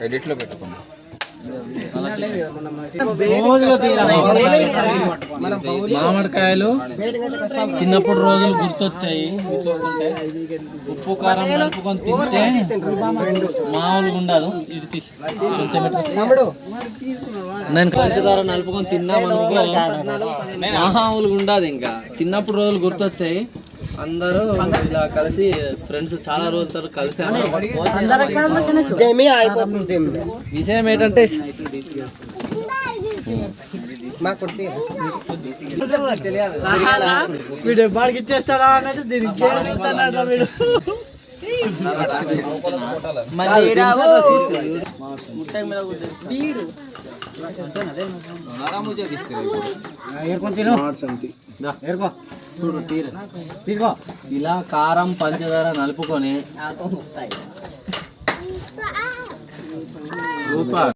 ఎడిట్లో పెట్టుకున్నాం. మామిడికాయలు చిన్నప్పుడు రోజులు గుర్తొచ్చాయి. చూస్తుంటే ఉప్పు కారం కలుపుకొని తింటే మామూలుగా ఉండదు. ఇది కొంచెం నేను పంచదార నలుపుకొని తిన్నామనుకో మామూలుగా ఉండదు. ఇంకా చిన్నప్పుడు రోజులు గుర్తొచ్చాయి. అందరూ ఇలా కలిసి ఫ్రెండ్స్ చాలా రోజులు కలిసి విషయం ఏంటంటే వీడు బాడికి ఇచ్చేస్తాడా అన్నట్టు దీనికి తీసుకో. ఇలా కారం పంచదార నలుపుకొని